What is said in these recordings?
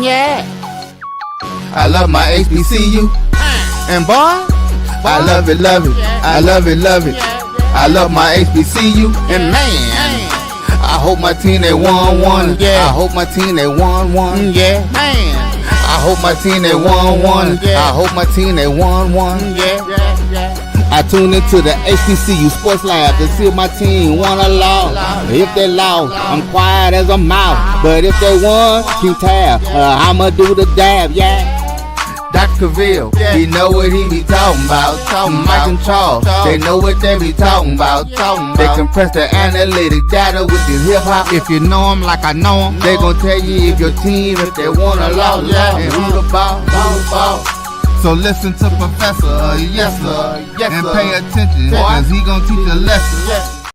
Yeah. I love my HBCU. And boy, I love it, love it. I love it, love it. I love my HBCU. And man, I hope my team they won one. Yeah. I hope my team they won one. Yeah. Man. I hope my team they won one. I hope my team they won one. Yeah. I tune into the HBCU Sports Lab to see if my team won or lost. If they lost, I'm quiet as a mouse. But if they won, keep tab. I'ma do the dab, yeah. Dr. Cavil, he know what he be talking about. Mike and Charles, they know what they be talking about. They compress the analytic data with this hip hop. If you know them like I know them, they gon' tell you if your team, if they won or lost, and who the ball. So listen to Professor, yes sir, and pay attention, cause he gon' teach a lesson.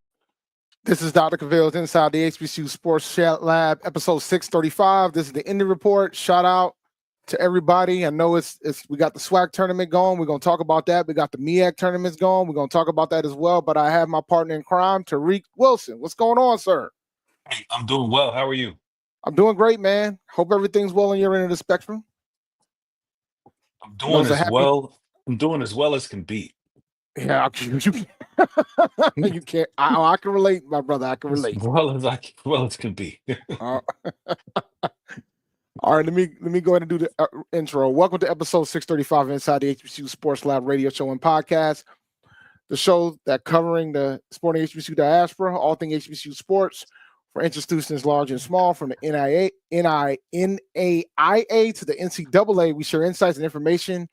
This is Dr. Cavil inside the HBCU Sports Lab, episode 635. This is the Indy Report. Shout out to everybody. I know it's we got the SWAC tournament going. We're gonna talk about that. We got the MEAC tournaments going. We're gonna talk about that as well. But I have my partner in crime, Tariq Wilson. What's going on, sir? Hey, I'm doing well. How are you? I'm doing great, man. Hope everything's well on your end of the spectrum. I'm doing as well. I'm doing as well as can be. Yeah, you can't. I can relate, my brother. I can relate. As well as can be. All right, let me go ahead and do the intro. Welcome to episode 635 inside the HBCU Sports Lab radio show and podcast, the show that covering the sporting HBCU diaspora, all things HBCU sports for institutions large and small, from the NAIA to the NCAA. We share insights and information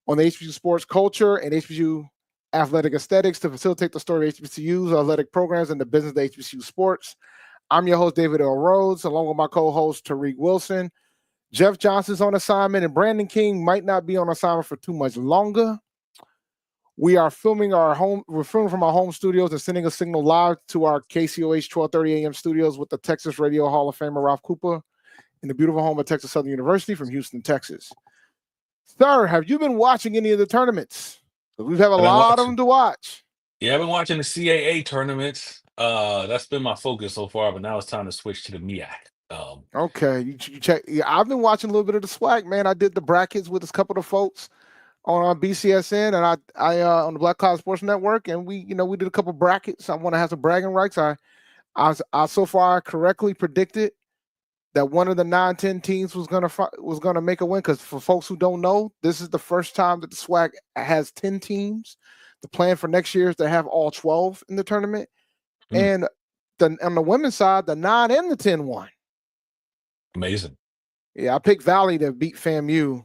on the HBCU sports culture and HBCU athletic aesthetics to facilitate the story of HBCUs, athletic programs, and the business of HBCU sports. I'm your host, David L. Rhodes, along with my co-host, Tariq Wilson. Jeff Johnson's on assignment, and Brandon King might not be on assignment for too much longer. We're filming from our home studios and sending a signal live to our KCOH 1230 AM studios with the Texas Radio Hall of Famer Ralph Cooper in the beautiful home of Texas Southern University from Houston, Texas. Sir, have you been watching any of the tournaments? We've had a lot of them to watch. Yeah, I've been watching the CAA tournaments. That's been my focus so far, but now it's time to switch to the MEAC. Okay, you check. Yeah, I've been watching a little bit of the SWAC, man. I did the brackets with a couple of folks on BCSN, and I on the Black College Sports Network, and we did a couple brackets. I want to have some bragging rights. I so far correctly predicted that one of the 9-10 teams was gonna make a win. Because for folks who don't know, this is the first time that the SWAC has 10 teams. The plan for next year is to have all 12 in the tournament, and on the women's side, the 9 and the 10 won. Amazing. Yeah, I picked Valley to beat FAMU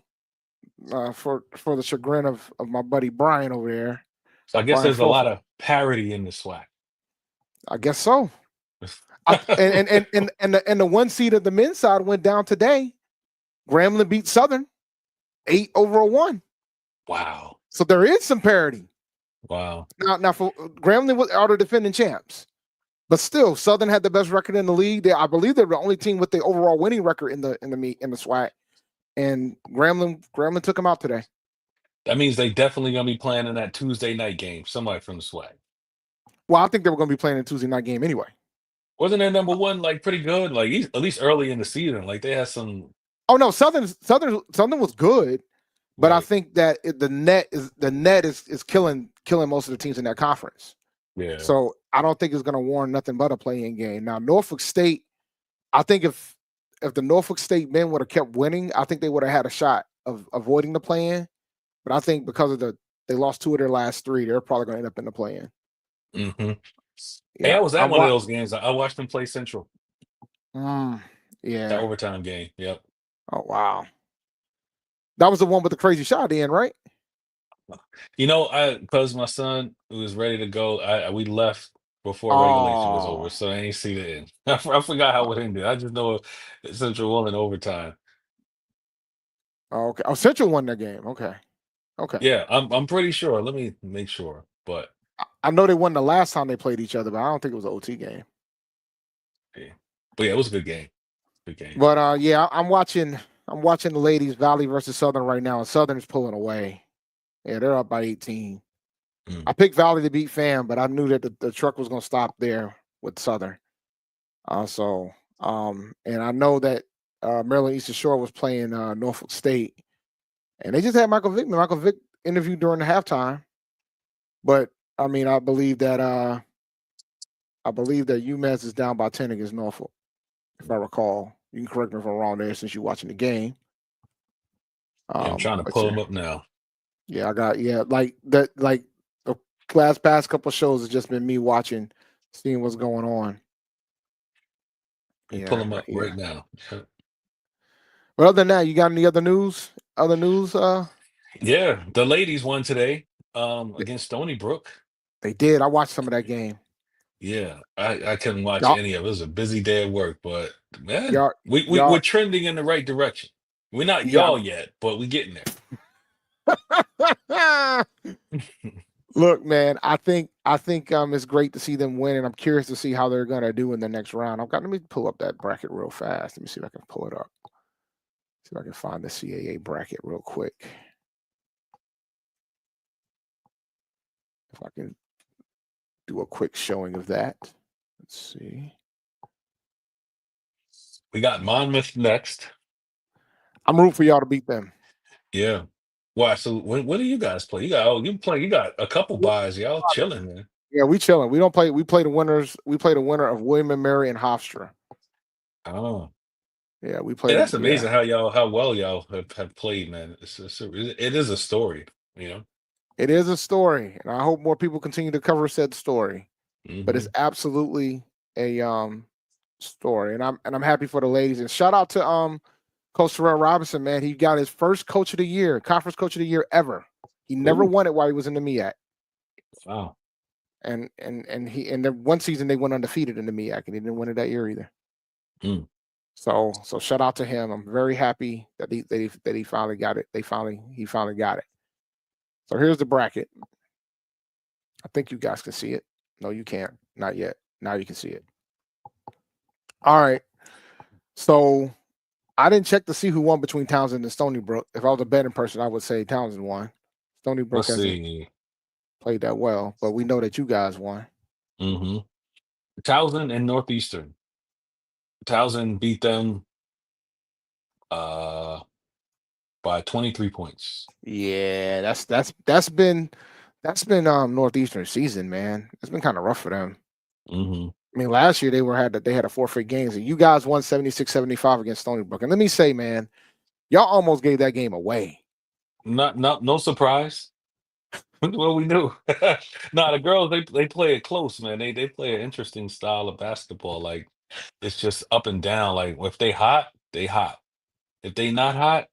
for the chagrin of my buddy Brian over there. So I guess Brian there's a Fulton. lot of parity in the SWAC. I guess so. And the one seed of the men's side went down today. Grambling beat Southern 8-1. Wow. So there is some parity. Wow. Now for Grambling are the defending champs. But still, Southern had the best record in the league. I believe they're the only team with the overall winning record in the SWAC. And Grambling took them out today. That means they definitely gonna be playing in that Tuesday night game. Somebody from the SWAC. Well, I think they were going to be playing a Tuesday night game anyway. Wasn't their number one like pretty good? Like at least early in the season, like they had some. Oh no, Southern was good, but I think that the net is killing most of the teams in that conference. Yeah. So I don't think it's going to warrant nothing but a play-in game. Now Norfolk State, I think if the Norfolk State men would have kept winning, I think they would have had a shot of avoiding the play-in. But I think because of they lost 2 of their last 3, they're probably going to end up in the play-in. Mm-hmm. Yeah, hey, I was at one of those games. I watched them play Central. Yeah. That overtime game. Yep. Oh wow. That was the one with the crazy shot in, right? Because my son was ready to go, we left before regulation was over, so I ain't see the end. I forgot how it ended. I just know Central won in overtime. Oh, okay. Oh, Central won that game. Okay. Yeah, I'm pretty sure. Let me make sure. But I know they won the last time they played each other, but I don't think it was an OT game. yeah. But yeah, it was a good game. Good game. But I'm watching the ladies Valley versus Southern right now, and Southern's pulling away. Yeah, they're up by 18. I picked Valley to beat FAM, but I knew that the truck was going to stop there with Southern. And I know that Maryland Eastern Shore was playing Norfolk State, and they just had Michael Vick. Michael Vick interviewed during the halftime, but I mean, I believe that UMass is down by 10 against Norfolk, if I recall. You can correct me if I'm wrong there, since you're watching the game. Yeah, I'm trying to But pull them up now. Yeah, like that. Like the past couple of shows has just been me watching, seeing what's going on. Pull them up right now. But other than that, you got any other news? Other news? Yeah, the ladies won today against Stony Brook. They did. I watched some of that game. Yeah, I couldn't watch Y'all, any of it. It was a busy day at work, but man, y'all, we're trending in the right direction. We're not yeah. y'all yet, but we're getting there. Look, man, I think it's great to see them win, and I'm curious to see how they're gonna do in the next round. Let me pull up that bracket real fast. Let me see if I can pull it up. See if I can find the CAA bracket real quick. If I can do a quick showing of that. Let's see. We got Monmouth next. I'm rooting for y'all to beat them. Yeah. Why? So what do you guys play? You got a couple buys. Y'all chilling, man. Yeah, we chilling. We don't play. We play the winners. We play the winner of William and Mary and Hofstra. Oh. Yeah, we play. Yeah, that's amazing how well y'all have played, man. It is a story, you know. It is a story, and I hope more people continue to cover said story. But it's absolutely a story, and I'm happy for the ladies. And shout out to Coach Terrell Robinson, man. He got his first Coach of the Year, Conference Coach of the Year ever. He never won it while he was in the MEAC. Wow. And then one season they went undefeated in the MEAC, and he didn't win it that year either. So shout out to him. I'm very happy that he finally got it. He finally got it. So here's the bracket. I think you guys can see it. No, you can't. Not yet. Now you can see it. All right. So I didn't check to see who won between Townsend and Stony Brook. If I was a betting person, I would say Townsend won. Stony Brook hasn't played that well, but we know that you guys won. Townsend and Northeastern. Townsend beat them by 23 points. Yeah, that's been Northeastern season, man. It's been kind of rough for them. I mean, last year they had a forfeit games, and you guys won 76-75 against Stony Brook. And let me say, man, y'all almost gave that game away. No surprise. Well, we knew. The girls they play it close, man. They play an interesting style of basketball. Like it's just up and down. Like if they hot, they hot. If they not hot,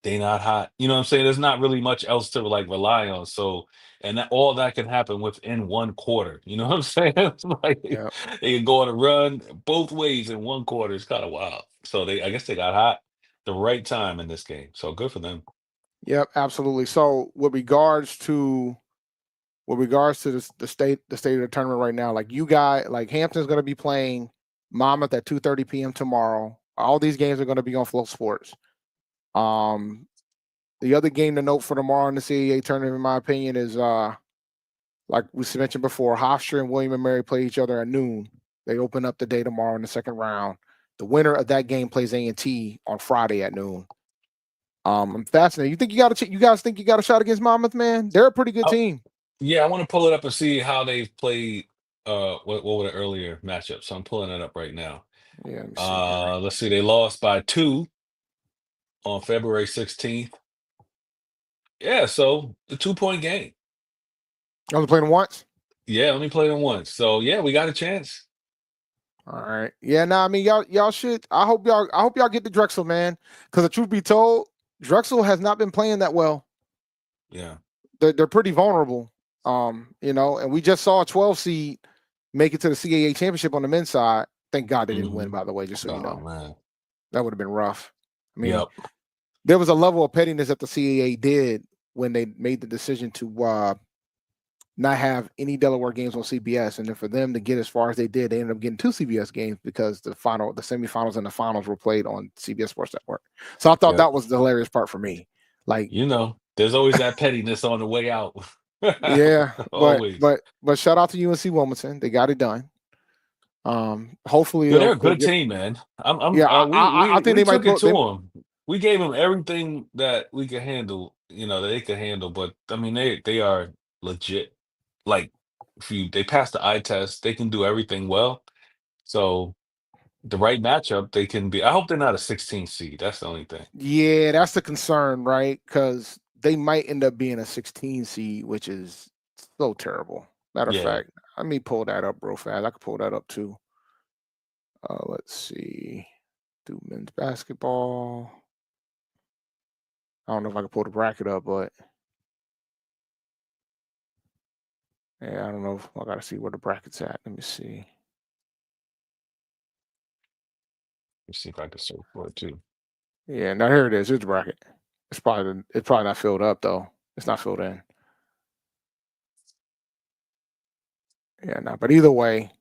they not hot. You know what I'm saying? There's not really much else to like rely on. So and all that can happen within one quarter. You know what I'm saying? It's like they can go on a run both ways in one quarter. It's kind of wild. So I guess they got hot the right time in this game. So good for them. Yep, absolutely. So with regards to the state of the tournament right now, like you guys, like Hampton's going to be playing Monmouth at 2:30 p.m. tomorrow. All these games are going to be on Flow Sports. The other game to note for tomorrow in the CAA tournament, in my opinion, is like we mentioned before, Hofstra and William and Mary play each other at noon. They open up the day tomorrow in the second round. The winner of that game plays A&T on Friday at noon. I'm fascinated. You guys think you got a shot against Monmouth, man? They're a pretty good team. Yeah, I want to pull it up and see how they've played. What were the earlier matchups? So I'm pulling it up right now. Yeah. Let's see. They lost by 2 on February 16th. Yeah, so the 2-point game. You only played them once? Yeah, only played them once. So yeah, we got a chance. All right. Yeah, I mean, y'all should. I hope y'all get to Drexel, man. Because the truth be told, Drexel has not been playing that well. Yeah. They're pretty vulnerable. And we just saw a 12 seed make it to the CAA championship on the men's side. Thank God they didn't win, by the way, just so you know. Man. That would have been rough. I mean, there was a level of pettiness that the CAA did when they made the decision to not have any Delaware games on CBS. And then for them to get as far as they did, they ended up getting 2 CBS games because the semifinals and the finals were played on CBS Sports Network. So I thought that was the hilarious part for me. Like, there's always that pettiness on the way out. Yeah, but shout out to UNC Wilmington. They got it done. Hopefully Yeah, they're a they'll good get. team, man. Yeah, I think We they might took it pull. to them. We gave them everything that we could handle, that they could handle. But I mean, they are legit. Like, if they pass the eye test, they can do everything well. So the right matchup, they can be. I hope they're not a 16 seed. That's the only thing. Yeah, that's the concern, right? Because they might end up being a 16 seed, which is so terrible. Matter of Yeah, fact, let me pull that up real fast. I could pull that up too. Let's see. Do men's basketball. I don't know if I can pull the bracket up, but yeah, I don't know. I gotta see where the bracket's at. Let me see. let's see if I can search for it too. Yeah, now here it is. Here's the bracket. It's probably not filled up though. It's not filled in. Yeah, no. But either way,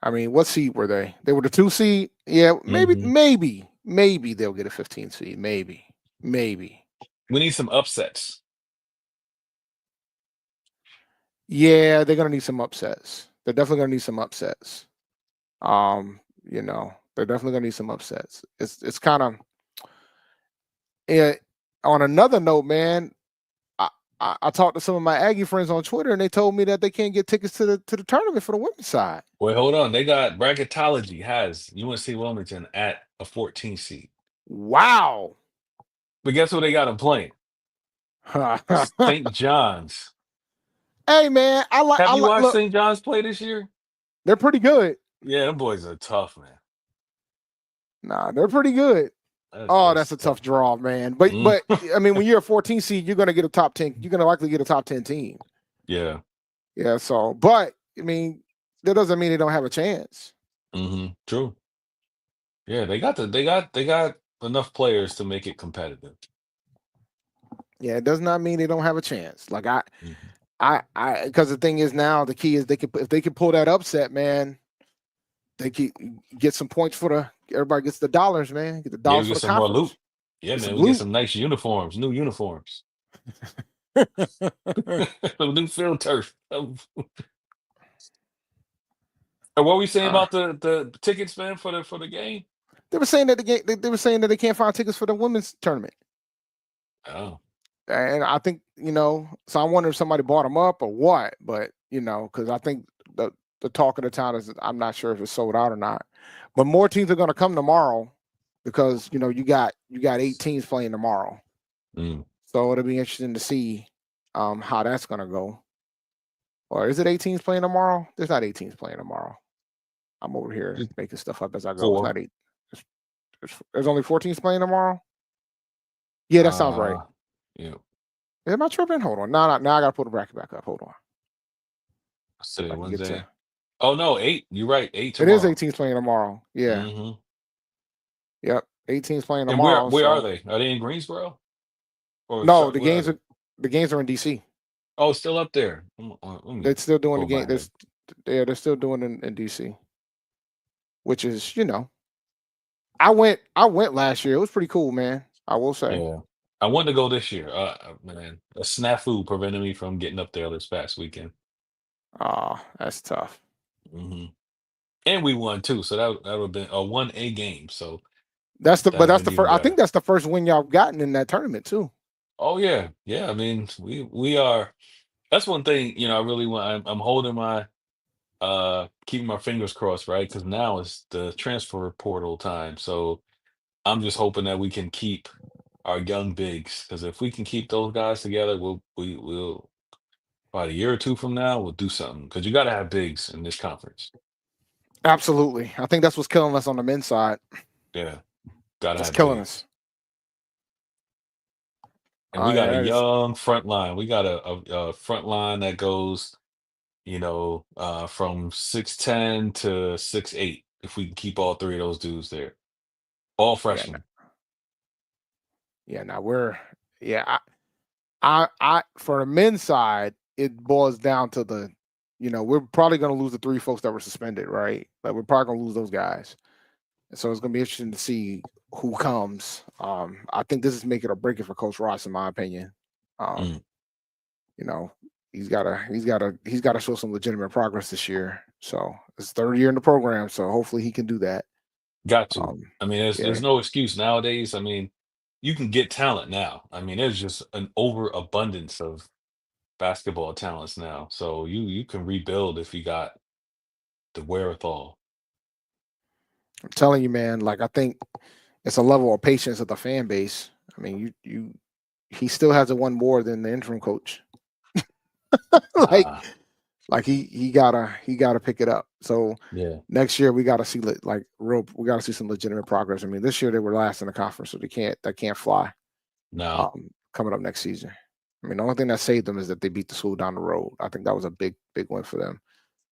I mean, what seed were they? They were the 2 seed. Yeah, Hmm maybe they'll get a 15 seed. Maybe. We need some upsets. Yeah, they're gonna need some upsets. They're definitely gonna need some upsets. They're definitely gonna need some upsets. It's kind of yeah. On another note, man, I talked to some of my Aggie friends on Twitter, and they told me that they can't get tickets to the tournament for the women's side. Wait, hold on. They got bracketology has UNC Wilmington at a 14 seed. Wow. But guess what they got them playing? St. John's. Hey man, Have I you like watched look, St. John's play this year? they're pretty good. Yeah, them boys are tough, man. Nah, they're pretty good. Oh, that's That's a tough. tough draw, man. But Mm. I mean, when you're a 14 seed, you're gonna get a top 10. You're gonna likely get a top 10 team. Yeah. Yeah. So, but I mean, that doesn't mean they don't have a chance. True. Yeah, they got enough players to make it competitive. Yeah, it does not mean they don't have a chance. Like Mhm. because the thing is now the key is if they can pull that upset, man, they can get some points for everybody gets the dollars, man. Get the Yeah, dollars we for get the some more conference. loot. Yeah, Get man, some we get loot. some nice uniforms, new uniforms. Some new field turf. And what were we saying Uh, about the tickets, man, for the game? they were saying that they were saying that they can't find tickets for the women's tournament. Oh, And I think, so I wonder if somebody bought them up or what, but because I think the talk of the town is I'm not sure if it's sold out or not. But more teams are gonna come tomorrow because you got 8 teams playing tomorrow. mm. So it'll be interesting to see how that's gonna go. Or is it 8 teams playing tomorrow? There's not 8 teams playing tomorrow. I'm over here Just making stuff up as I go. It's four. not 8. There's only 4 teams playing tomorrow. Yeah, that sounds right. Yeah. Am I tripping? Hold on. Now I gotta pull the bracket back up. Hold on. See if Today, I can get Wednesday. to. Oh no, 8. You're right. 8 It is tomorrow. 18s playing tomorrow. Yeah. hmm Yep. 18s playing And where tomorrow. where are So they? Are they in Greensboro? Or no, where are they? the games are in DC. Oh, it's still up there. Let me They're still doing the pull my game. head. They're still doing it in DC, which is I went last year. It was pretty cool, man. I will say. Yeah. I wanted to go this year. Man, a snafu prevented me from getting up there this past weekend. Ah, that's tough. hmm And we won too, so that would have been a 1A game. So But that'd have that's been the even first. I think better. that's the first win y'all gotten in that tournament too. Oh yeah, yeah. I mean, we are. That's one thing. I really want. I'm holding my keeping my fingers crossed, right? Because now it's the transfer portal time. So I'm just hoping that we can keep our young bigs. Because if we can keep those guys together, we'll about a year or two from now we'll do something. Because you got to have bigs in this conference. Absolutely. I think that's what's killing us on the men's side. Yeah, got to That's have killing us. bigs. And Oh we got yeah, a that is. young front line. We got a front line that goes, from 6'10" to 6'8". If we can keep all three of those dudes there, all Yeah, freshmen. yeah. Now we're yeah. I for the men's side, it boils down to we're probably going to lose the 3 folks that were suspended, right? Like we're probably going to lose those guys. And so it's going to be interesting to see who comes. I think this is make it or break it for Coach Ross, in my opinion. Um, Mm. you know, he's gotta show some legitimate progress this year. So it's 3rd year in the program, so hopefully he can do that. Got to. I mean, Yeah. there's no excuse nowadays. I mean, you can get talent now. I mean, there's just an overabundance of basketball talents now. So you can rebuild if you got the wherewithal. I'm telling you, man. Like I think it's a level of patience of the fan base. I mean, he still hasn't won more than the interim coach. like Ah, like he gotta pick it up. So yeah. next year we gotta see we gotta see some legitimate progress. I mean, this year they were last in the conference, so that can't fly. No. Coming up next season. I mean, the only thing that saved them is that they beat the school down the road. I think that was a big win for them.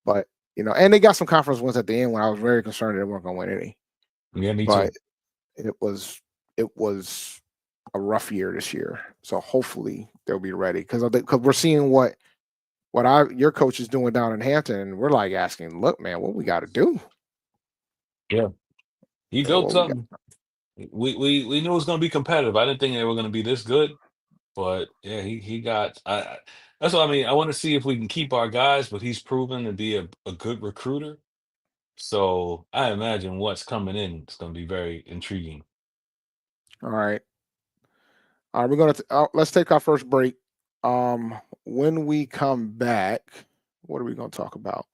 But and they got some conference wins at the end when I was very concerned they weren't going to win any. Yeah, me But too. it was a rough year this year. So hopefully they'll be ready because we're seeing what your coach is doing down in Hampton, and we're like asking, look, man, what we got to do? Yeah. He built something. We knew it was going to be competitive. I didn't think they were going to be this good, but yeah, he got. That's what I mean. I want to see if we can keep our guys, but he's proven to be a good recruiter. So I imagine what's coming in is going to be very intriguing. All right. We're gonna let's take our first break. When we come back, what are we gonna talk about?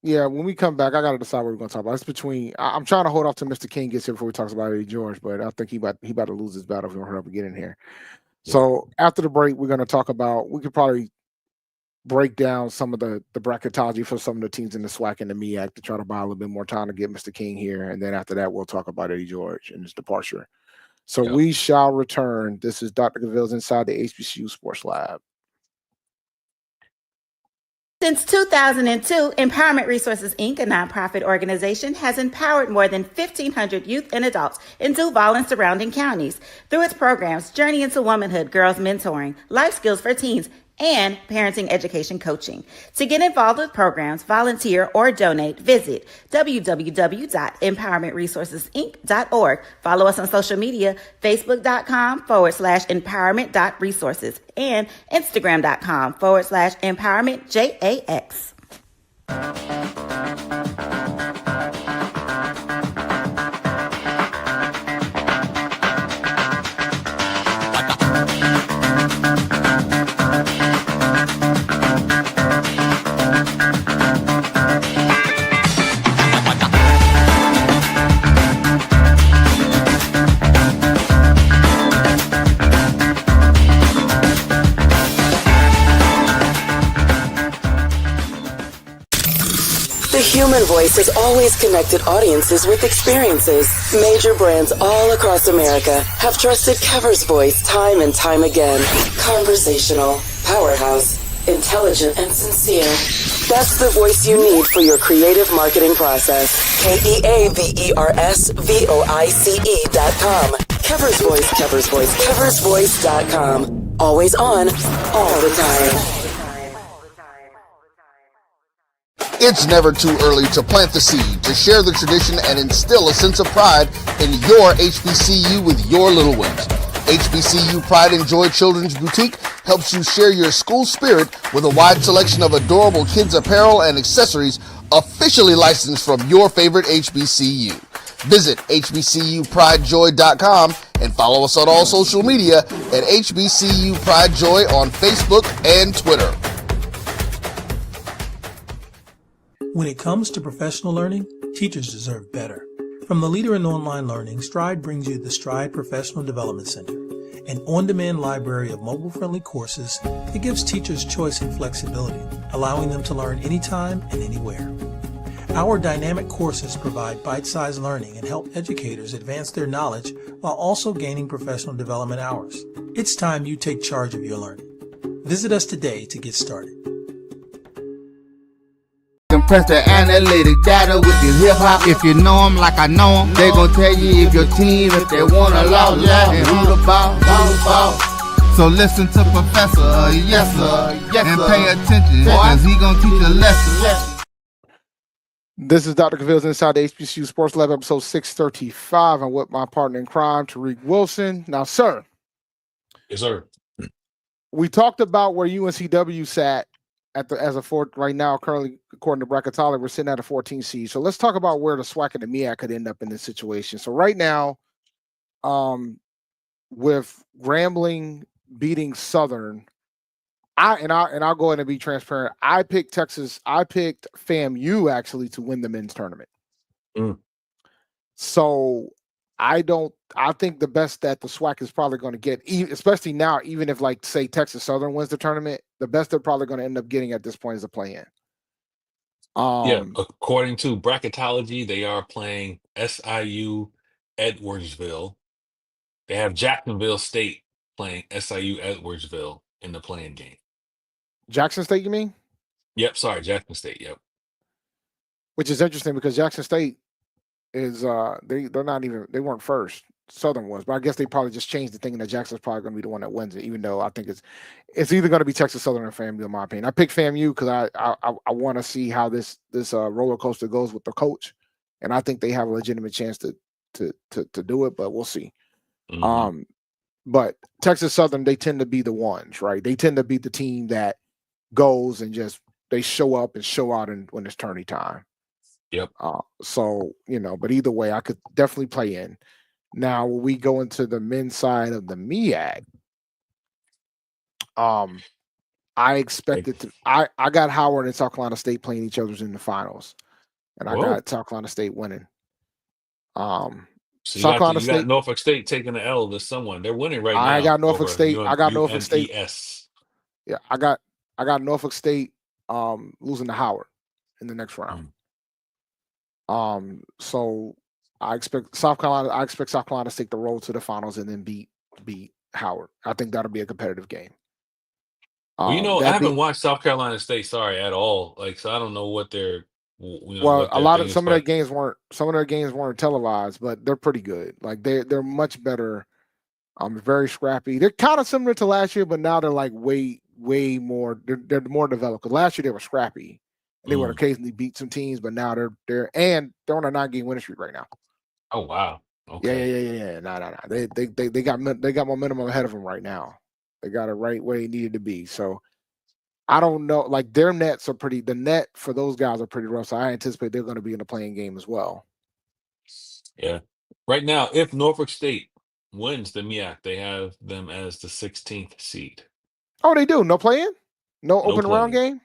Yeah, when we come back, I gotta decide what we're gonna talk about. It's between I'm trying to hold off till Mr. King gets here before we talk about Eddie George, but I think he about to lose his battle if we don't hurry up and get in here. Yeah. So after the break, we're gonna talk about we could probably break down some of the bracketology for some of the teams in the SWAC and the MEAC to try to buy a little bit more time to get Mr. King here. And then after that, we'll talk about Eddie George and his departure. So we shall return. This is Dr. Cavill's Inside the HBCU Sports Lab. Since 2002, Empowerment Resources, Inc., a nonprofit organization, has empowered more than 1,500 youth and adults in Duval and surrounding counties. Through its programs, Journey into Womanhood, Girls Mentoring, Life Skills for Teens, and Parenting Education Coaching. To get involved with programs, volunteer, or donate, visit www.empowermentresourcesinc.org. Follow us on social media, facebook.com/empowerment.resources and instagram.com/empowermentJAX. Human Voice has always connected audiences with experiences. Major brands all across America have trusted Kever's voice time and time again. Conversational, powerhouse, intelligent, and sincere. That's the voice you need for your creative marketing process. KeaversVoice.com. Kever's Voice, Kever's Voice, KeversVoice.com. Always on, all the time. It's never too early to plant the seed, to share the tradition, and instill a sense of pride in your HBCU with your little ones. HBCU Pride and Joy Children's Boutique helps you share your school spirit with a wide selection of adorable kids apparel and accessories officially licensed from your favorite HBCU. Visit hbcupridejoy.com and follow us on all social media at HBCU Pride Joy on Facebook and Twitter. When it comes to professional learning, teachers deserve better. From the leader in online learning, Stride brings you the Stride Professional Development Center, an on-demand library of mobile-friendly courses that gives teachers choice and flexibility, allowing them to learn anytime and anywhere. Our dynamic courses provide bite-sized learning and help educators advance their knowledge while also gaining professional development hours. It's time you take charge of your learning. Visit us today to get started. Compress the analytic data with your hip-hop. If you know them like I know them, they gon' tell you if your team, if they wanna lose, and who the ball. So listen to Professor, yes sir, and pay attention, cause he gon' teach a lesson. This is Dr. Cavill's Inside the HBCU Sports Lab, episode 635. I'm with my partner in crime, Tariq Wilson. Now, sir, Yes, sir. We talked about where UNCW sat as a fourth right now. Currently, according to Bracketology, we're sitting at a 14 seed. So let's talk about where the SWAC and the MEAC could end up in this situation. So right now, with Grambling beating Southern, I'll go ahead and be transparent. I picked Texas. I picked FAMU actually to win the men's tournament. So I think the best that the SWAC is probably going to get, especially now, even if like say Texas Southern wins the tournament, the best they're probably going to end up getting at this point is a play-in. Yeah, according to Bracketology, they are playing SIU Edwardsville. They have Jacksonville State playing SIU Edwardsville in the playing game. Jackson State, you mean? Yep, sorry, Jackson State. Yep. Which is interesting because Jackson State is they're not even, they weren't first. Southern was, but I guess they probably just changed the thinking that Jackson's probably going to be the one that wins it. Even though I think it's either going to be Texas Southern or FAMU in my opinion. I picked FAMU because I want to see how this roller coaster goes with the coach, and I think they have a legitimate chance to do it, but we'll see. Mhm. But Texas Southern, they tend to be the ones, right? They tend to be the team that goes and just they show up and show out when it's tourney time. Yep. So but either way, I could definitely play in. Now, when we go into the men's side of the MEAC, I expected to. I got Howard and South Carolina State playing each other in the finals, and I got South Carolina State winning. So South Carolina you got State, Norfolk State taking the L to someone. They're winning right now. I got Norfolk over State. I got Norfolk State. UNES. Yeah, I got Norfolk State losing to Howard in the next round. So I expect South Carolina to take the road to the finals and then beat Howard. I think that'll be a competitive game. Well, I haven't watched South Carolina State, at all. So I don't know what they're, some of their games weren't televised, but they're pretty good. Like they're much better. Very scrappy. They're kind of similar to last year, but now they're like way more. They're more developed. Because last year they were scrappy. And they would occasionally beat some teams, but now they're on a 9-game winning streak right now. Oh wow! Okay. Yeah. No. They got momentum ahead of them right now. They got it right where they needed to be. So I don't know. Like their nets are pretty. The net for those guys are pretty rough. So I anticipate they're going to be in the playing game as well. Yeah. Right now, if Norfolk State wins the MEAC, they have them as the 16th seed. Oh, they do. No playing? No open round game?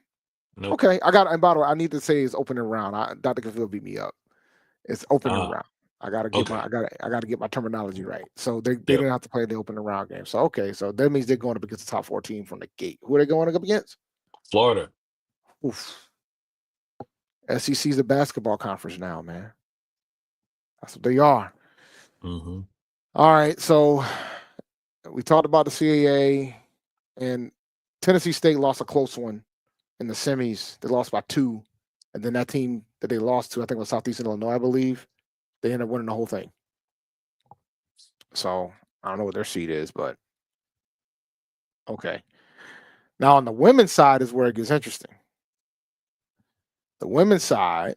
Nope. Okay. And by the way, I need to say it's opening round. Dr. Cavil beat me up. It's opening round. I gotta get my terminology right. So they didn't have to play the opening round game. So so that means they're going up against the top 14 from the gate. Who are they going up against? Florida. Oof. SEC's a basketball conference now, man. That's what they are. Mm-hmm. All right. So we talked about the CAA, and Tennessee State lost a close one in the semis. They lost by 2. And then that team that they lost to, I think it was Southeastern Illinois, I believe, they ended up winning the whole thing. So I don't know what their seed is, but okay. Now on the women's side is where it gets interesting. The women's side,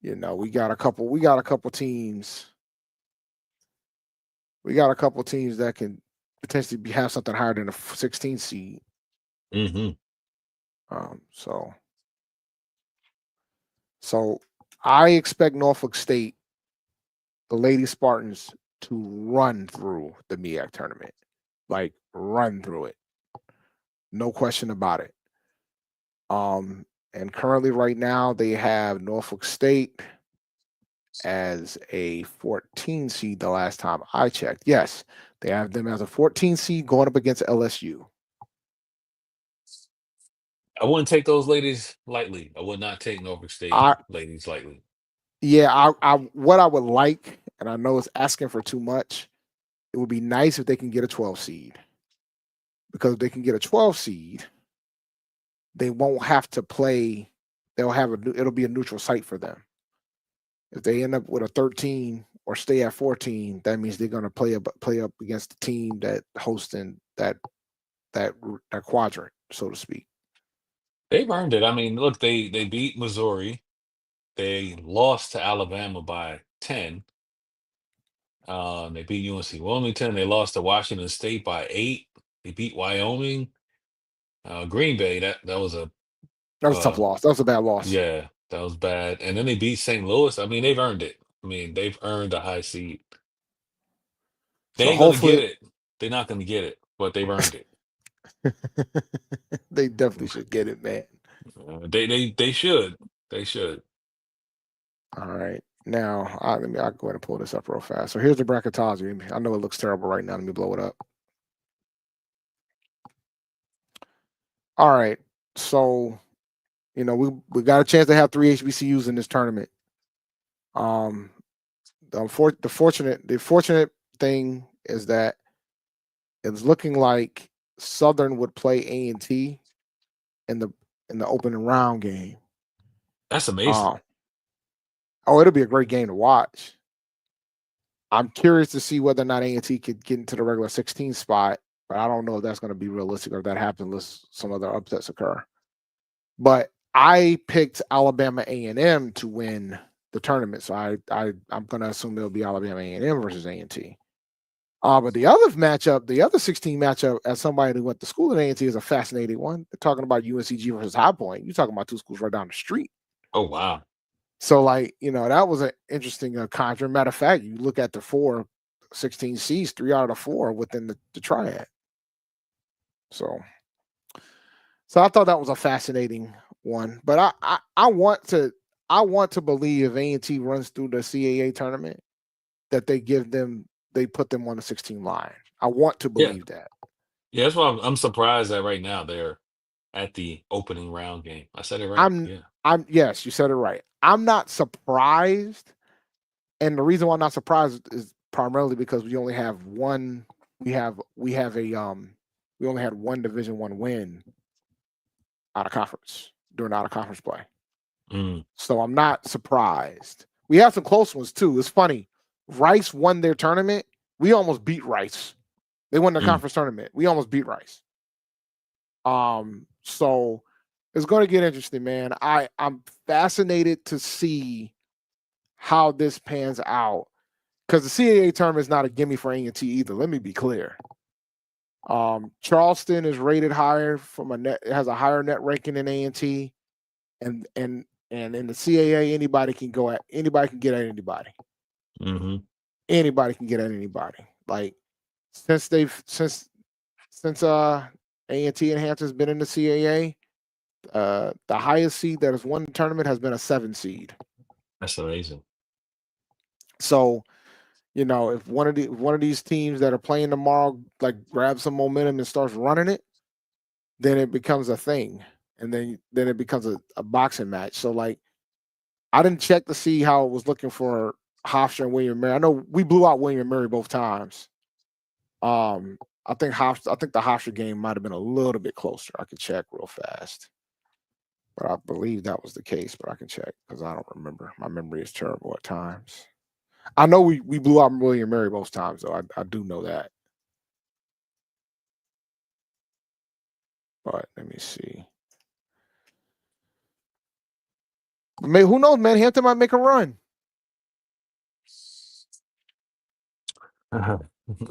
we got a couple teams. We got a couple teams that can potentially have something higher than a 16 seed. Mm-hmm. So I expect Norfolk State, the Lady Spartans, to run through the MEAC tournament. Like run through it. No question about it. And currently right now they have Norfolk State as a 14 seed the last time I checked. Yes, they have them as a 14 seed going up against LSU. I wouldn't take those ladies lightly. I would not take Norfolk State ladies lightly. Yeah, what I would like, and I know it's asking for too much, it would be nice if they can get a 12 seed. Because if they can get a 12 seed, they won't have to play. It'll be a neutral site for them. If they end up with a 13 or stay at 14, that means they're going to play up against the team that hosting that quadrant, so to speak. They've earned it. I mean, look, they beat Missouri. They lost to Alabama by 10. They beat UNC Wilmington. They lost to Washington State by 8. They beat Wyoming. Green Bay. That was a That was a tough uh, loss. That was a bad loss. yeah, that was bad. And then they beat St. Louis. I mean, they've earned it. I mean, they've earned a high seed. They So ain't gonna get hopefully it. They're not gonna get it, but they've earned it. they definitely should get it, man. They should. They should. All right. Now, I'll go ahead and pull this up real fast. So here's the bracketology. I know it looks terrible right now. Let me blow it up. All right. So, we got a chance to have 3 HBCUs in this tournament. The fortunate thing is that it's looking like Southern would play A&T in the opening round game. That's amazing. It'll be a great game to watch. I'm curious to see whether or not A&T could get into the regular 16 spot, but I don't know if that's going to be realistic or if that happens unless some other upsets occur. But I picked Alabama A&M to win the tournament, so I'm going to assume it'll be Alabama A&M versus A&T. But the other matchup, the other 16 matchup, as somebody who went to school at A&T, is a fascinating one. They're talking about UNCG versus High Point. You're talking about 2 schools right down the street. Oh wow. So, that was an interesting conjure. Matter of fact, you look at the 16 Cs, 3 out of the 4 within the triad. So I thought that was a fascinating one. But I want to believe if A&T runs through the CAA tournament that they put them on the 16 line. I want to believe that. Yeah, that's why I'm surprised that right now they're at the opening round game. I said it right. Yes, you said it right. I'm not surprised, and the reason why I'm not surprised is primarily because we only have one. We only had one Division I win out of conference during out of conference play. So I'm not surprised. We have some close ones too. It's funny. Rice won their tournament. We almost beat Rice. They won the conference tournament. We almost beat Rice. So it's going to get interesting, man. I'm fascinated to see how this pans out because the CAA tournament is not a gimme for A&T either. Let me be clear. Charleston is rated higher it has a higher net ranking than A&T, and in the CAA anybody can get at anybody. Mm-hmm. Anybody can get at anybody. Like since A&T and Hampton's been in the CAA, the highest seed that has won the tournament has been a 7 seed. That's amazing. So, if one of these teams that are playing tomorrow grabs some momentum and starts running it, then it becomes a thing, and then it becomes a boxing match. So, I didn't check to see how it was looking for Hofstra and William & Mary. I know we blew out William & Mary both times. I think the Hofstra game might have been a little bit closer. I could check real fast. But I believe that was the case, but I can check because I don't remember. My memory is terrible at times. I know we blew out William & Mary both times, though. I do know that. But let me see. Who knows, man? Hampton might make a run.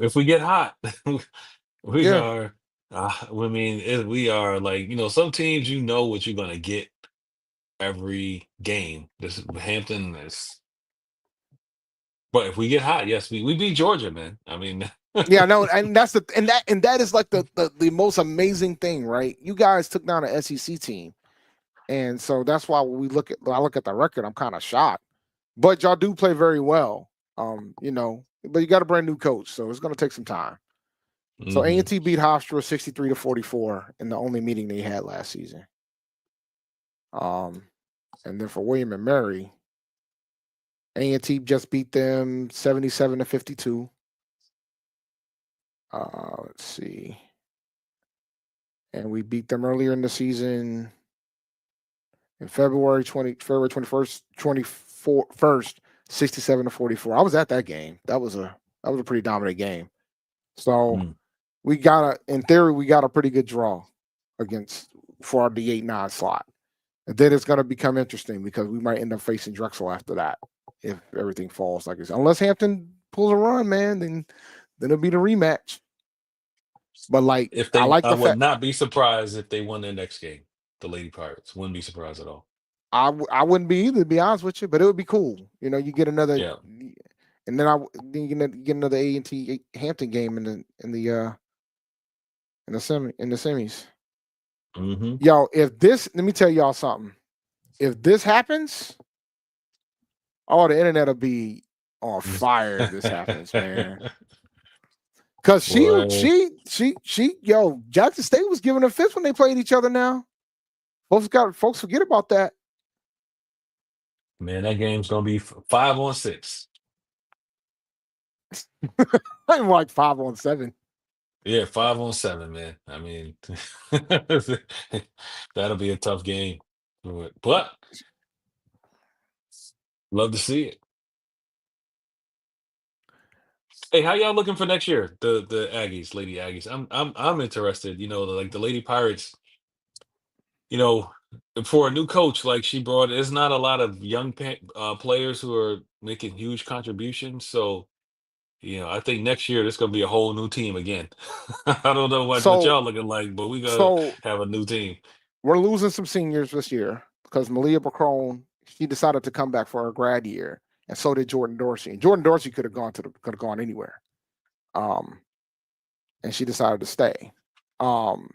If we get hot, we Yeah. are. We are some teams. You know what you're gonna get every game. This Hampton is. But if we get hot, yes, we beat Georgia, man. I mean, Yeah, no, and that is like the most amazing thing, right? You guys took down an SEC team, and so that's why when I look at the record, I'm kind of shocked. But y'all do play very well, But you got a brand new coach, so it's going to take some time. So A&T beat Hofstra 63-44 in the only meeting they had last season. And then for William & Mary, A&T just beat them 77-52. Let's see. And we beat them earlier in the season in February 21st, 67-44. I was at that game. That was a pretty dominant game. So in theory, we got a pretty good draw for the 8-9 slot. And then it's going to become interesting because we might end up facing Drexel after that if everything falls like this. Unless Hampton pulls a run, man, then it'll be the rematch. But like, I like I the would fact not be surprised if they won their next game. The Lady Pirates wouldn't be surprised at all. I wouldn't be either, to be honest with you, but it would be cool. You get another, Yeah. and then you get another A&T Hampton game in the semis. Mm-hmm. Yo, let me tell y'all something. If this happens, the internet will be on fire if this happens, man. Cause yo, Jackson State was giving a fist when they played each other. Now, folks forget about that. Man, that game's gonna be 5-on-6. I'm like 5-on-7. Yeah, 5-on-7, man. I mean, that'll be a tough game, but love to see it. Hey, how y'all looking for next year? The Aggies, Lady Aggies. I'm interested. Like the Lady Pirates. For a new coach, like she brought, there's not a lot of young players who are making huge contributions. So, I think next year there's gonna be a whole new team again. I don't know what So y'all looking like, but we gotta so have a new team. we're losing some seniors this year because Malia Bacrone, she decided to come back for her grad year, and so did Jordan Dorsey. And Jordan Dorsey could have gone anywhere, and she decided to stay. So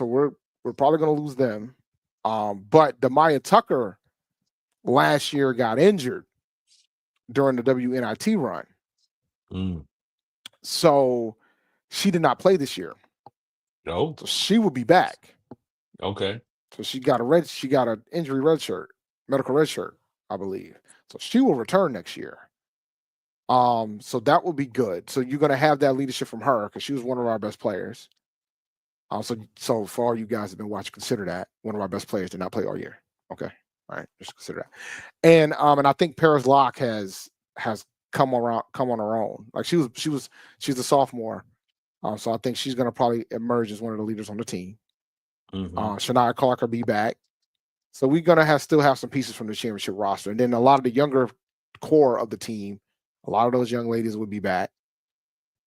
we're probably going to lose them. But Demaya Tucker last year got injured during the WNIT run, so she did not play this year. No, so she will be back. Okay. So she got an injury red shirt, medical red shirt, I believe. So she will return next year. So that will be good. So you're gonna have that leadership from her because she was one of our best players. So for all you guys have been watching, consider that one of our best players did not play all year. Okay, all right, just consider that. And I think Paris Locke has come on her own. Like she's a sophomore, so I think she's gonna probably emerge as one of the leaders on the team. Shania Clark will be back. So we're gonna still have some pieces from the championship roster, and then a lot of the younger core of the team, a lot of those young ladies will be back,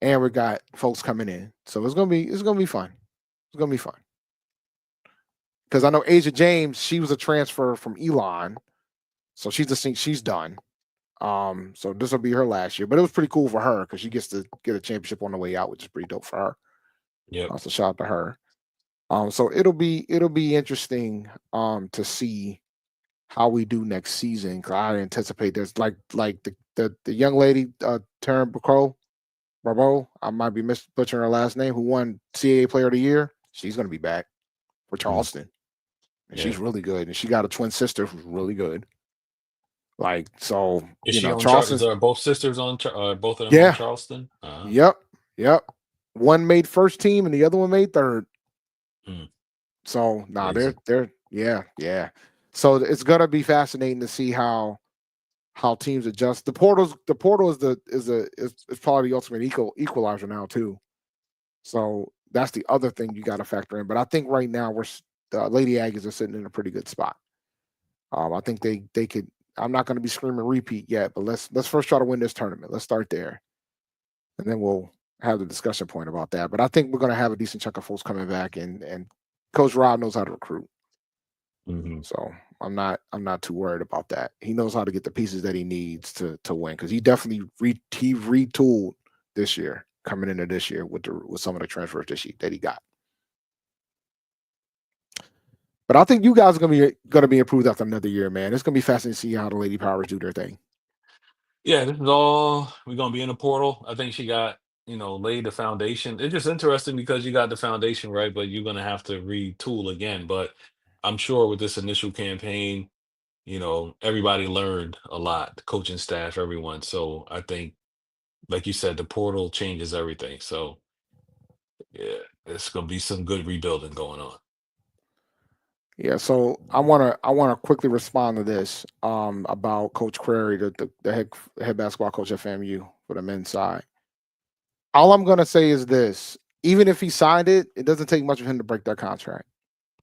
and we got folks coming in. So it's gonna be fun. It's gonna be fun because I know Asia James, she was a transfer from Elon, so she's done. So this will be her last year, but it was pretty cool for her because she gets to get a championship on the way out, which is pretty dope for her. Yeah. So shout out to her. So it'll be interesting to see how we do next season. Cause I anticipate there's like the young lady Tariq Barbeau, I might be butchering her last name, who won CAA Player of the Year. She's gonna be back for Charleston, and she's really good. And she got a twin sister who's really good. Like so, Is she on Charleston. Are both sisters on? Both of them on Charleston? Yep. One made first team, and the other one made third. So they're yeah. So it's gonna be fascinating to see how teams adjust. The portal is probably the ultimate equalizer now too. So that's the other thing you got to factor in. But I think right now the Lady Aggies are sitting in a pretty good spot. I think they could. I'm not going to be screaming repeat yet, but let's first try to win this tournament. Let's start there, and then we'll have the discussion point about that. But I think we're going to have a decent chunk of folks coming back, and Coach Rob knows how to recruit. So I'm not too worried about that. He knows how to get the pieces that he needs to win because he definitely retooled this year, coming into this year with some of the transfers that he got. But I think you guys are gonna be improved after another year, man. It's gonna be fascinating to see how the Lady Powers do their thing. Yeah, this is all we're gonna be in the portal. I think she got, laid the foundation. It's just interesting because you got the foundation right, but you're gonna have to retool again. But I'm sure with this initial campaign, everybody learned a lot, the coaching staff, everyone. So I think, like you said, the portal changes everything. So yeah, it's gonna be some good rebuilding going on. Yeah, so I wanna quickly respond to this about Coach Query, the head basketball coach at FAMU for the men's side. All I'm gonna say is this: even if he signed it, it doesn't take much of him to break that contract.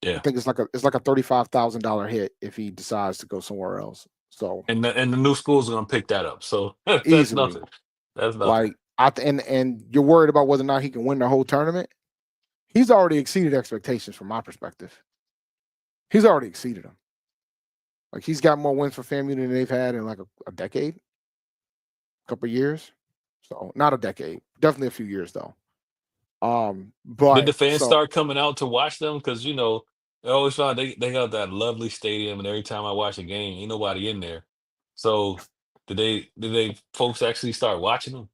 Yeah, I think it's like a $35,000 hit if he decides to go somewhere else. So and the new school's gonna pick that up. So that's easily, nothing. That's nothing. Like, and you're worried about whether or not he can win the whole tournament. He's already exceeded expectations from my perspective. He's already exceeded them. Like, he's got more wins for FAMU than they've had in like a decade, a couple of years. So not a decade, definitely a few years though. Did the But fans so start coming out to watch them? Because I always found they have that lovely stadium, and every time I watch a game, ain't nobody in there. So did they folks actually start watching them?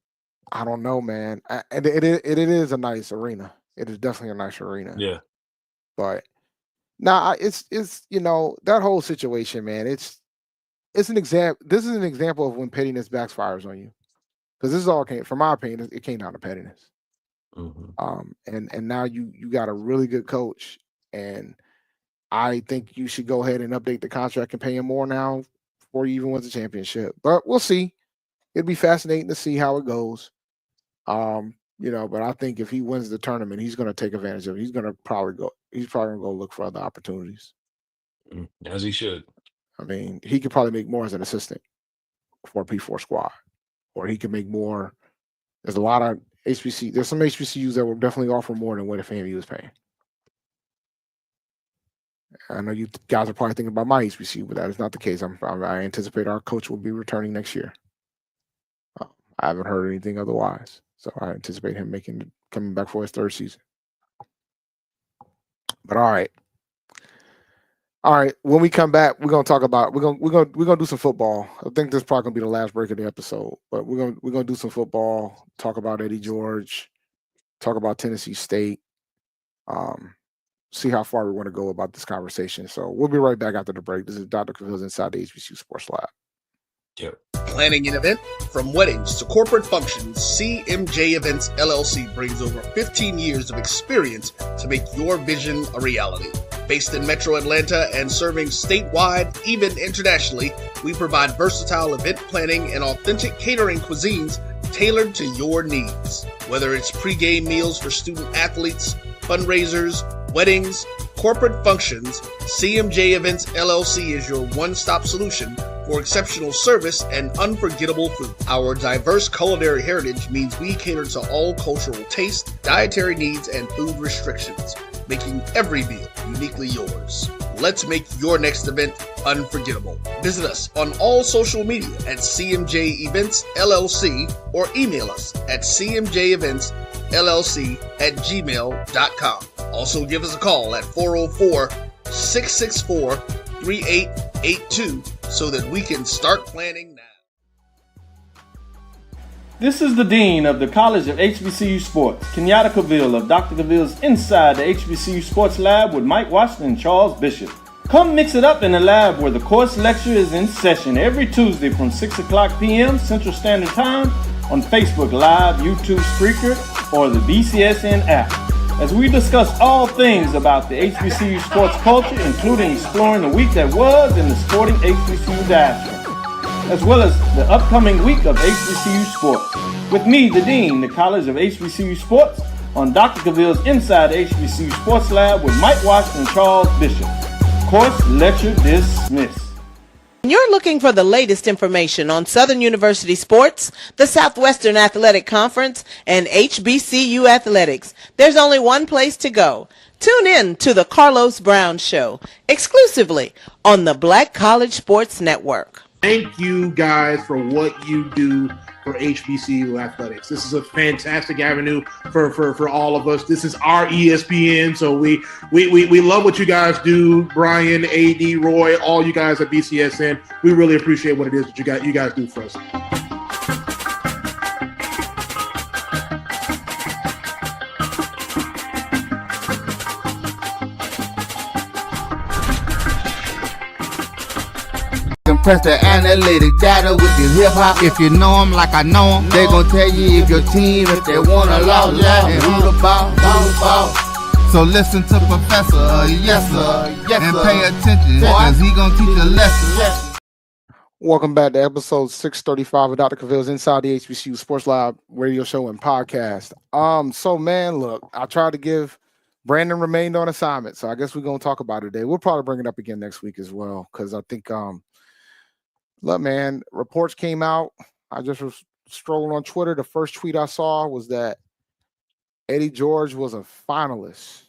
I don't know, man. It is a nice arena. It is definitely a nice arena. Yeah. But it's that whole situation, man. It's an example. This is an example of when pettiness backfires on you, because this is all came from my opinion. It came down to pettiness. Mhm. And now you got a really good coach, and I think you should go ahead and update the contract and pay him more now before you even win the championship. But we'll see. It'd be fascinating to see how it goes. But I think if he wins the tournament, he's going to take advantage of it. He's probably going to go look for other opportunities. As he should. I mean, he could probably make more as an assistant for a P4 squad, or he could make more. There's a lot of there's some HBCUs that will definitely offer more than what FAMU is paying. I know you guys are probably thinking about my HBCU, but that is not the case. I anticipate our coach will be returning next year. I haven't heard anything otherwise, so I anticipate him coming back for his third season. But all right. When we come back, we're gonna talk about we're gonna do some football. I think this is probably gonna be the last break of the episode, but we're gonna do some football. Talk about Eddie George. Talk about Tennessee State. See how far we want to go about this conversation. So we'll be right back after the break. This is Dr. Cavil's Inside the HBCU Sports Lab. Yep. Planning an event? From weddings to corporate functions, CMJ Events LLC brings over 15 years of experience to make your vision a reality. Based in Metro Atlanta and serving statewide, even internationally, we provide versatile event planning and authentic catering cuisines tailored to your needs. Whether it's pre-game meals for student athletes, fundraisers, weddings, corporate functions, CMJ Events LLC is your one-stop solution for exceptional service and unforgettable food. Our diverse culinary heritage means we cater to all cultural tastes, dietary needs, and food restrictions, making every meal uniquely yours. Let's make your next event unforgettable. Visit us on all social media at CMJ Events LLC or email us at cmjeventsllc@gmail.com. Also give us a call at 404-664-3882 so that we can start planning now. This is the Dean of the College of HBCU Sports, Kenyatta Cavil of Dr. Cavil's Inside the HBCU Sports Lab with Mike Washington and Charles Bishop. Come mix it up in the lab where the course lecture is in session every Tuesday from 6 o'clock p.m. Central Standard Time on Facebook Live, YouTube Spreaker, or the BCSN app, as we discuss all things about the HBCU sports culture, including exploring the week that was in the sporting HBCU diaspora, as well as the upcoming week of HBCU sports. With me, the Dean, the College of HBCU Sports, on Dr. Cavil's Inside the HBCU Sports Lab with Mike Washington and Charles Bishop. Course lecture dismissed. You're looking for the latest information on Southern University sports, the Southwestern Athletic Conference, and HBCU athletics. There's only one place to go. Tune in to the Carlos Brown Show, exclusively on the Black College Sports Network. Thank you guys for what you do for HBCU athletics. This is a fantastic avenue for all of us. This is our ESPN, so we love what you guys do. Brian, AD, Roy, all you guys at BCSN. We really appreciate what it is that you guys do for us. Compress the analytic data with the hip hop. If you know them like I know them, they gon' tell you if your team, if they wanna lose, and who the ball. So listen to Professor, yes sir, and pay attention, cause he gon' teach a lesson. Welcome back to episode 635 of Dr. Cavil's Inside the HBCU Sports Lab radio show and podcast. So man, look, I tried to give Brandon remained on assignment, so I guess we're gonna talk about it today. We'll probably bring it up again next week as well, because I think look, man, reports came out. I just was strolling on Twitter, the first tweet I saw was that Eddie George was a finalist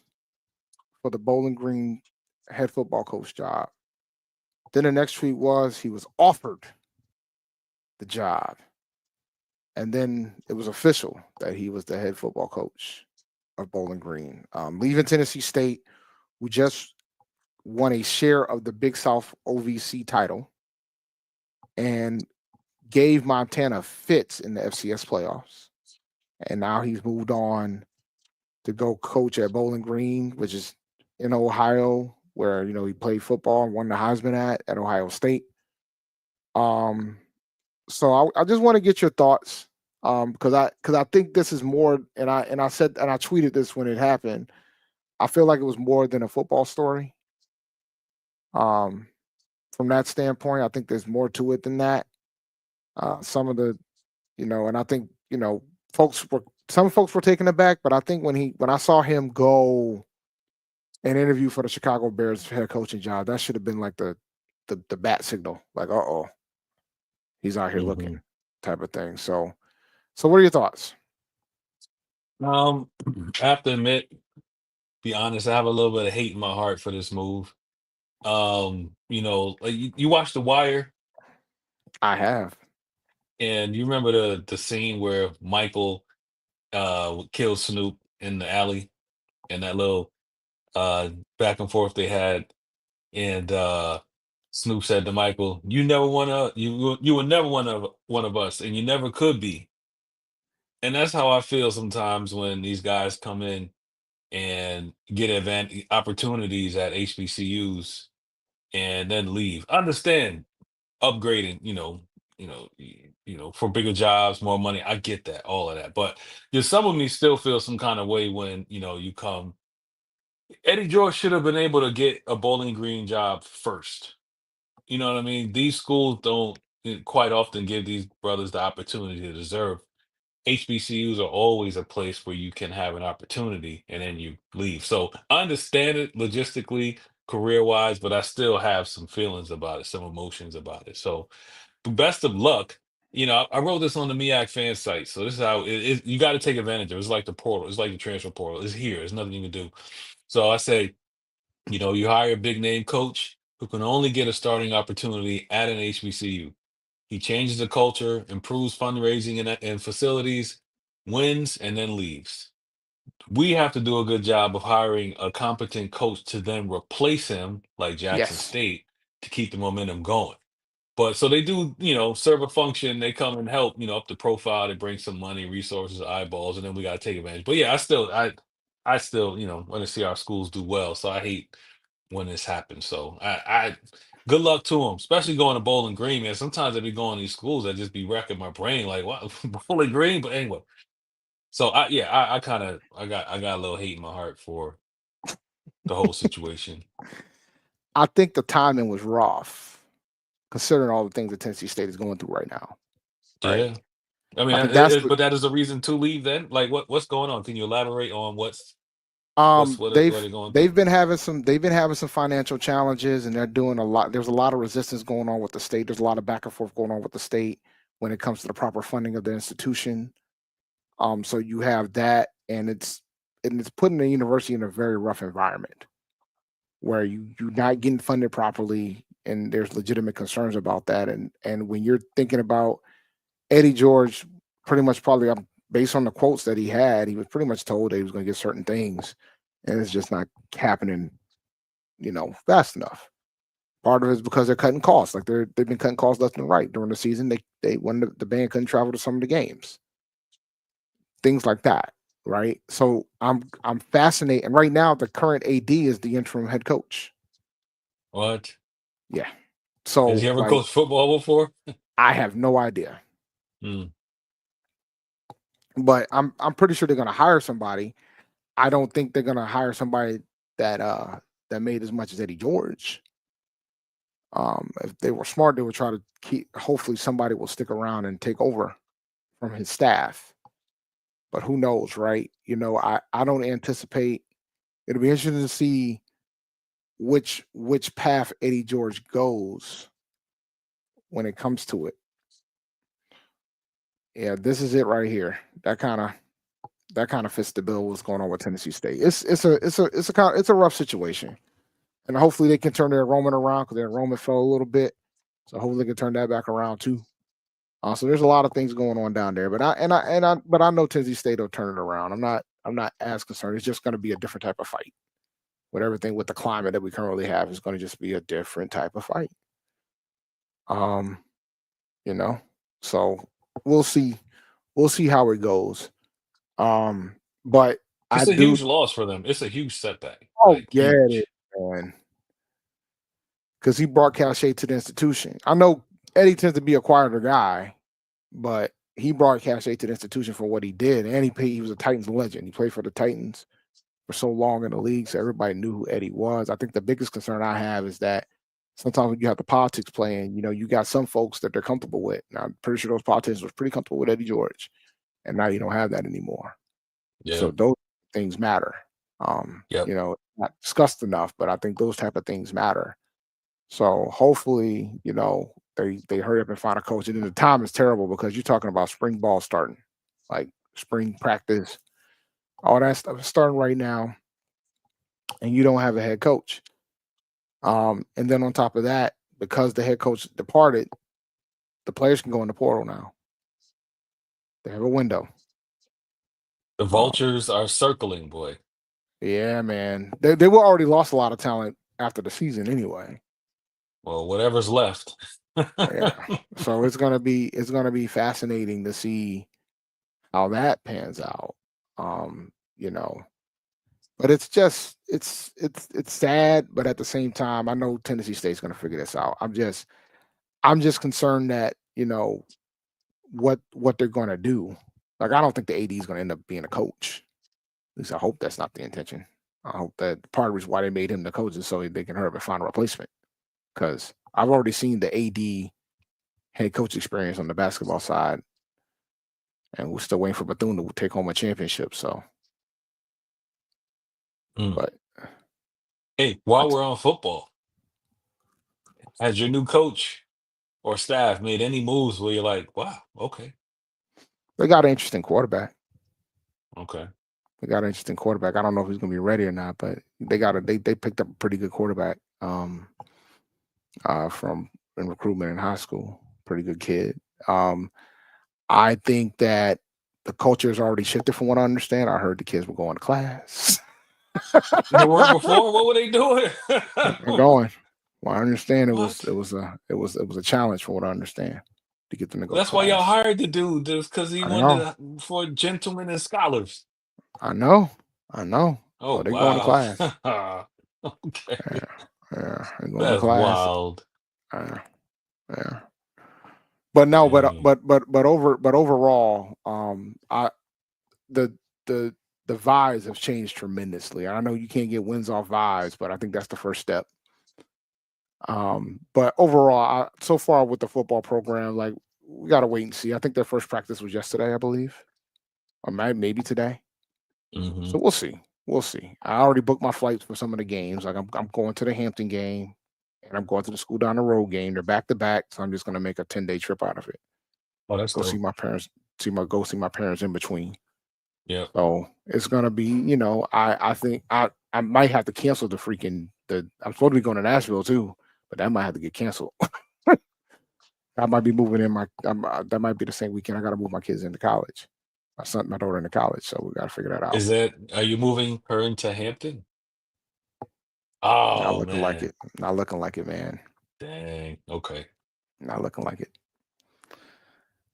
for the Bowling Green head football coach job. Then the next tweet was he was offered the job. And then it was official that he was the head football coach of Bowling Green. Leaving Tennessee State, who just won a share of the Big South OVC title and gave Montana fits in the FCS playoffs. And now he's moved on to go coach at Bowling Green, which is in Ohio, where he played football and won the Heisman at Ohio State. So I just want to get your thoughts, because I think this is more, and I tweeted this when it happened. I feel like it was more than a football story. From that standpoint, I think there's more to it than that. Some of the, and I think some folks were taken aback, but I think when I saw him go and interview for the Chicago Bears head coaching job, that should have been like the bat signal, like, uh-oh, he's out here looking, type of thing. So what are your thoughts? I have to admit, be honest, I have a little bit of hate in my heart for this move. Like you watch The Wire, I have. and you remember the scene where Michael killed Snoop in the alley, and that little back and forth they had, and Snoop said to Michael, "You never wanna, you were never one of us, and you never could be." And that's how I feel sometimes when these guys come in and get opportunities at HBCUs and then leave. I understand upgrading, for bigger jobs, more money. I get that, all of that. But some of me still feel some kind of way when, you come. Eddie George should have been able to get a Bowling Green job first. You know what I mean? These schools don't quite often give these brothers the opportunity to deserve. HBCUs are always a place where you can have an opportunity and then you leave. So I understand it logistically, career wise, but I still have some feelings about it, some emotions about it. So best of luck. I wrote this on the MEAC fan site. So this is how you got to take advantage of it. It's like the portal, it's like the transfer portal. It's here, there's nothing you can do. So I say, you hire a big name coach who can only get a starting opportunity at an HBCU. He changes the culture, improves fundraising and facilities, wins, and then leaves. We have to do a good job of hiring a competent coach to then replace him, like Jackson Yes. State, to keep the momentum going. But so they do, serve a function. They come and help, up the profile. They bring some money, resources, eyeballs, and then we got to take advantage. But yeah, I still, want to see our schools do well. So I hate when this happens. So I good luck to them, especially going to Bowling Green, man. Sometimes I be going to these schools that just be wrecking my brain, like what Bowling Green. But anyway, so I kind of I got a little hate in my heart for the whole situation. I think the timing was rough, considering all the things that Tennessee State is going through right now. Right. Yeah, I mean, I think that's but that is a reason to leave. Then, like, what's going on? Can you elaborate on what are they going through? they've been having some financial challenges, and they're doing a lot. There's a lot of resistance going on with the state. There's a lot of back and forth going on with the state when it comes to the proper funding of the institution. So you have that, and it's putting the university in a very rough environment where you're not getting funded properly, and there's legitimate concerns about that. And when you're thinking about Eddie George, pretty much probably based on the quotes that he had, he was pretty much told that he was going to get certain things, and it's just not happening, fast enough. Part of it is because they're cutting costs. Like they've been cutting costs left and right during the season. They when the band couldn't travel to some of the games, things like that, right? So I'm fascinated. And right now, the current AD is the interim head coach. What? Yeah. So has he ever coached football before? I have no idea. Mm. But I'm pretty sure they're going to hire somebody. I don't think they're going to hire somebody that made as much as Eddie George. If they were smart, they would try to hopefully somebody will stick around and take over from his staff. But who knows, right? I don't anticipate. It'll be interesting to see which path Eddie George goes when it comes to it. Yeah, this is it right here. That kind of fits the bill. What's going on with Tennessee State? It's a rough situation, and hopefully they can turn their enrollment around because their enrollment fell a little bit. So hopefully they can turn that back around too. So there's a lot of things going on down there, but I know Tennessee State will turn it around. I'm not as concerned. It's just going to be a different type of fight. With everything with the climate that we currently have, it's going to just be a different type of fight. Um, you know, so we'll see. We'll see how it goes. But I It's a do. huge loss for them. It's a huge setback, Oh, like get it, huge. man. Because he brought cachet to the institution. I know Eddie tends to be a quieter guy, but he brought cachet to the institution for what he did, and he was a Titans legend. He played for the Titans for so long in the league, so everybody knew who Eddie was. I think the biggest concern I have is that sometimes when you have the politics playing, you got some folks that they're comfortable with. Now, I'm pretty sure those politicians were pretty comfortable with Eddie George, and now you don't have that anymore. Yeah. So those things matter. Yep. Not discussed enough, but I think those type of things matter. So hopefully, they hurry up and find a coach. And then the time is terrible because you're talking about spring ball starting, like spring practice, all that stuff is starting right now, and you don't have a head coach. And then on top of that, because the head coach departed, the players can go in the portal now. They have a window. The vultures are circling, boy. Yeah, man. They were already lost a lot of talent after the season anyway. Well, whatever's left. Yeah. So it's gonna be fascinating to see how that pans out. You know, but it's just it's sad, but at the same time, I know Tennessee State's gonna figure this out. I'm just concerned that, what they're gonna do. Like, I don't think the AD is gonna end up being a coach. At least I hope that's not the intention. I hope that part of the reason why they made him the coach is so they can hurry up and find a replacement. Because I've already seen the AD head coach experience on the basketball side, and we're still waiting for Bethune to take home a championship. So, Mm. but Hey, while we're on football, has your new coach or staff made any moves where you're like, wow, okay, they got an interesting quarterback. okay. They got an interesting quarterback. I don't know if he's going to be ready or not, but they picked up a pretty good quarterback from in recruitment in high school. Pretty good kid. I think that the culture has already shifted from what I understand. I heard the kids were going to class. They weren't before. What were they doing? They're going. Well, I understand it What? was a challenge from what I understand to get them to go to That's why y'all class. hired the dude, just because he I know. wanted for gentlemen and scholars. I know. Oh So they're going to wow. class. Okay, Yeah, yeah, they're going to that's class. wild. Yeah. But no, Dang. but overall, I the the the vibes have changed tremendously. I know you can't get wins off vibes, but I think that's the first step. But overall, so far with the football program, like, we gotta wait and see. I think their first practice was yesterday, I believe, or maybe today. Hmm. So we'll see. We'll see. I already booked my flights for some of the games. Like, I'm going to the Hampton game, and I'm going to the school down the road game. They're back to back, so I'm just gonna make a 10-day trip out of it. Oh, that's Go see dope. my parents. See my parents in between. Yep. So it's gonna be, I think I might have to cancel I'm supposed to be going to Nashville too, but that might have to get canceled. I might be moving in that might be the same weekend. I got to move my kids into college. My daughter into college, so we got to figure that out. Are you moving her into Hampton? Not Oh looking like man. it. Not looking like it, man. Dang. Okay. Not looking like it.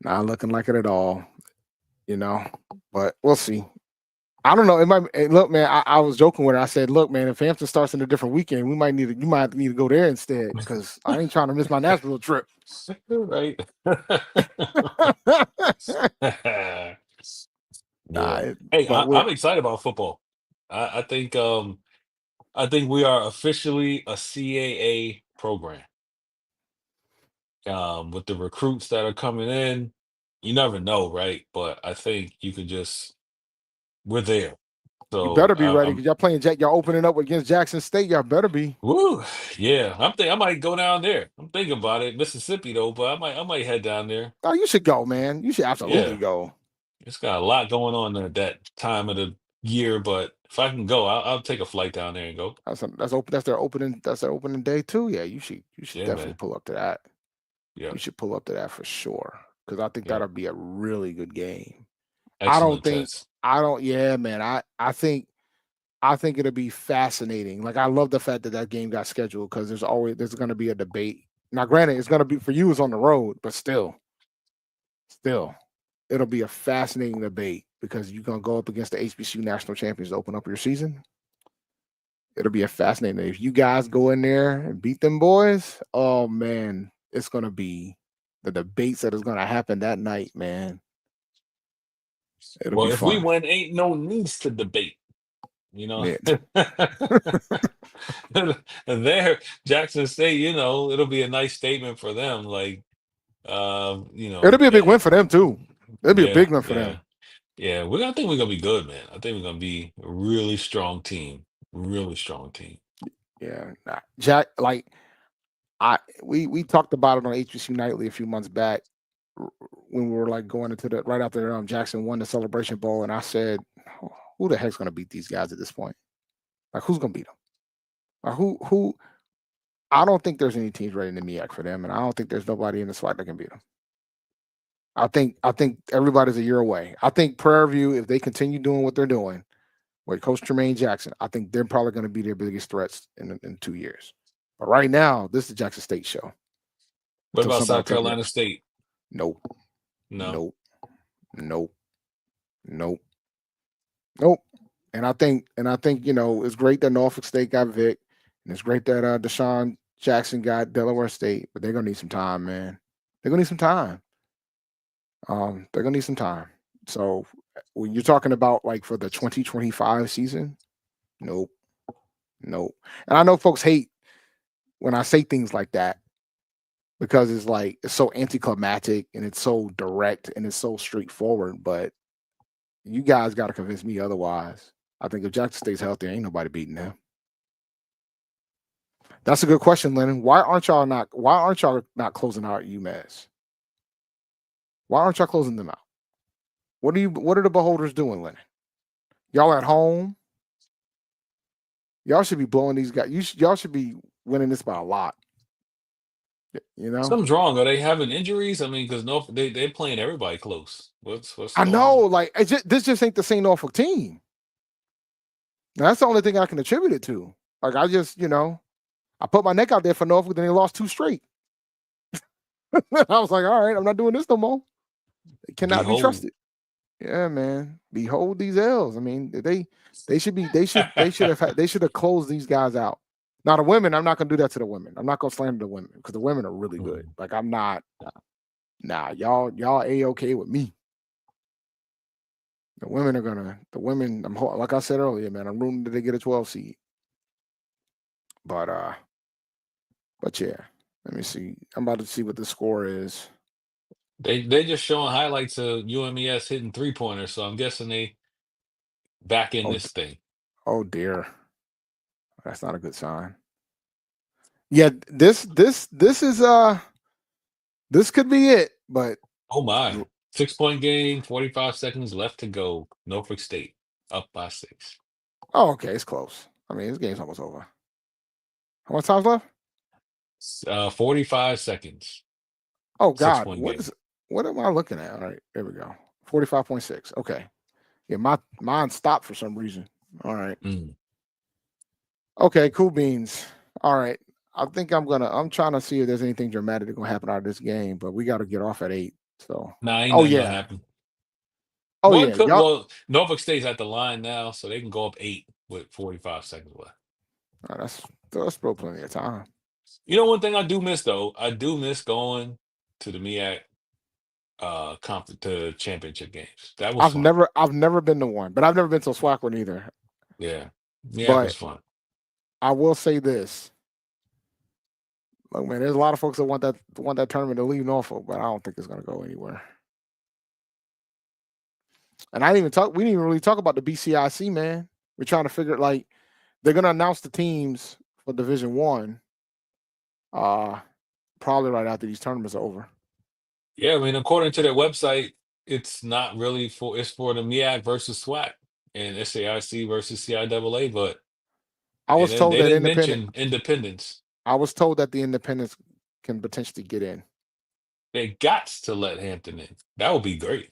Not looking like it at all. But we'll see. I don't know. It might look, man. I was joking with her. I said, "Look, man, if Hampton starts in a different weekend, you might need to go there instead because I ain't trying to miss my Nashville trip." Right. Nah, Yeah. Hey, but I'm excited about football. I think we are officially a CAA program. With the recruits that are coming in, you never know, right? But I think you can we're there. So You better be ready because y'all playing y'all opening up against Jackson State. Y'all better be. woo, yeah. I might go down there. I'm thinking about it. Mississippi though, but I might head down there. Oh, you should go, man. You should absolutely Yeah, go. it's got a lot going on at that time of the year, but if I can go, I'll take a flight down there and go. That's open. That's their opening. That's their opening day too. Yeah, you should Yeah, definitely man. pull up to that. Yeah, You should pull up to that for sure because I think yeah. that'll be a really good game. Excellent test. Yeah, man. I think it'll be fascinating. Like I love the fact that game got scheduled because there's going to be a debate. Now, granted, it's going to be for you. It's on the road, but still, it'll be a fascinating debate because you're going to go up against the HBCU national champions to open up your season. It'll be a fascinating. If you guys go in there and beat them boys, oh man, it's going to be the debates that is going to happen that night, man. It'll Well, be if we fun. win, ain't no needs to debate. You know, there, Jackson State. You know, it'll be a nice statement for them. Like, you know, It'll be a big win for them too. It'll be a big win for them. Yeah. I think we're gonna be good, man. I think we're gonna be a really strong team. Really strong team. Yeah, Jack. Like we talked about it on HBCU Nightly a few months back when we were like going into the right after Jackson won the Celebration Bowl, and I said, "Who the heck's going to beat these guys at this point? Like, who's going to beat them? Like, who? I don't think there's any teams ready in the MEAC for them, and I don't think there's nobody in the SWAC that can beat them. I think everybody's a year away. I think Prairie View, if they continue doing what they're doing with Coach Tremaine Jackson, I think they're probably going to be their biggest threats in 2 years. But right now, this is the Jackson State show. What about South Carolina State? Nope. No. Nope. And I think it's great that Norfolk State got Vic, and it's great that Deshaun Jackson got Delaware State, but they're gonna need some time, man. They're gonna need some time. They're gonna need some time. So when you're talking about like for the 2025 season, nope. And I know folks hate when I say things like that because it's so anticlimactic and it's so direct and it's so straightforward. But you guys got to convince me otherwise. I think if Jackson stays healthy, ain't nobody beating them. That's a good question, Lennon. Why aren't y'all not closing out UMass? Why aren't y'all closing them out? What are the Beholders doing, Lennon? Y'all at home? Y'all should be blowing these guys. Y'all should be winning this by a lot. You know? Something's wrong. Are they having injuries? I mean, because they're playing everybody close. What's I going know, on? like this just ain't the same Norfolk team. Now, that's the only thing I can attribute it to. Like I just, I put my neck out there for Norfolk, then they lost 2 straight. I was like, all right, I'm not doing this no more. They cannot be trusted. Yeah, man. Behold these L's. I mean, they should have closed these guys out. Now the women, I'm not gonna do that to the women. I'm not gonna slander the women because the women are really good. Like I'm not. Nah, y'all A-okay with me. The women. Like I said earlier, man. I'm rooting that they get a 12 seed. But yeah. Let me see. I'm about to see what the score is. They just showing highlights of UMES hitting 3-pointers, so I'm guessing they back in this thing. Oh dear, that's not a good sign. Yeah, this is this could be it. But oh my, 6-point game, 45 seconds left to go. Norfolk State up by 6. Oh, okay, it's close. I mean, this game's almost over. How much time's left? 45 seconds. Oh God, what am I looking at? All right, there we go. 45.6. Okay. Yeah, mine stopped for some reason. All right. Okay, cool beans. All right. I think I'm trying to see if there's anything dramatic that's gonna happen out of this game, but we got to get off at 8. So ain't nothing gonna happen. Oh well, yeah. Well, Norfolk State's at the line now, so they can go up 8 with 45 seconds left. That's still plenty of time. You know, one thing I do miss though, I do miss going to the MEAC to championship games. That was fun. I've never been to one, but I've never been to a SWAC one either. Yeah, it was fun. I will say this. Look, man, there's a lot of folks that want that tournament to leave Norfolk, but I don't think it's gonna go anywhere. And we didn't even really talk about the BCIC, man. We're trying to figure like they're gonna announce the teams for Division One. Probably right after these tournaments are over. Yeah, I mean, according to their website, it's not really it's for the MEAC versus SWAC and SAIC versus CIAA, but I was then told they that didn't mention independence. I was told that the independents can potentially get in. They got to let Hampton in. That would be great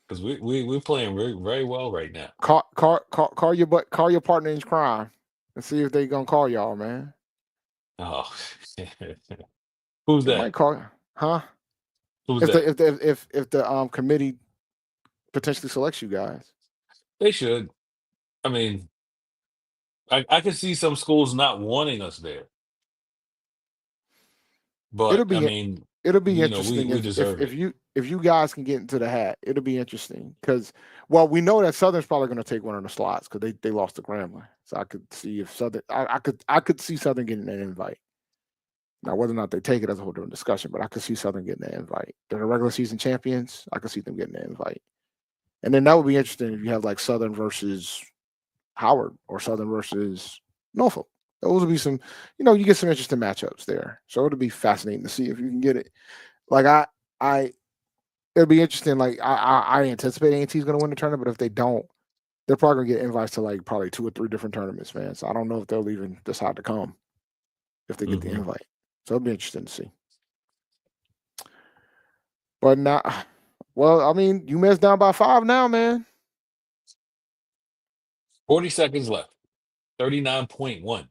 because we're playing very very well right now. Call your partner in crime and see if they gonna call y'all, man. Oh, who's They that? might call, huh? Who's If that? the committee potentially selects you guys, They should. I mean, I could see some schools not wanting us there, it'll but I be mean, interesting we deserve it. if you guys can get into the hat. It'll be interesting because we know that Southern's probably going to take one of the slots because they lost to Grambling, so I could see if Southern I could see Southern getting an invite. Now whether or not they take it is a whole different discussion, but I could see Southern getting an invite. They're the regular season champions. I could see them getting an invite, and then that would be interesting if you have like Southern versus Howard or Southern versus Norfolk. Those would be some, you get some interesting matchups there. So it'll be fascinating to see if you can get it. Like it'll be interesting. Like I anticipate A&T is going to win the tournament, but if they don't, they're probably going to get invites to like probably 2 or 3 different tournaments, man. So I don't know if they'll even decide to come if they get the invite. So it'll be interesting to see. But now, I mean, UMass down by 5 now, man. 40 seconds left. 39.1.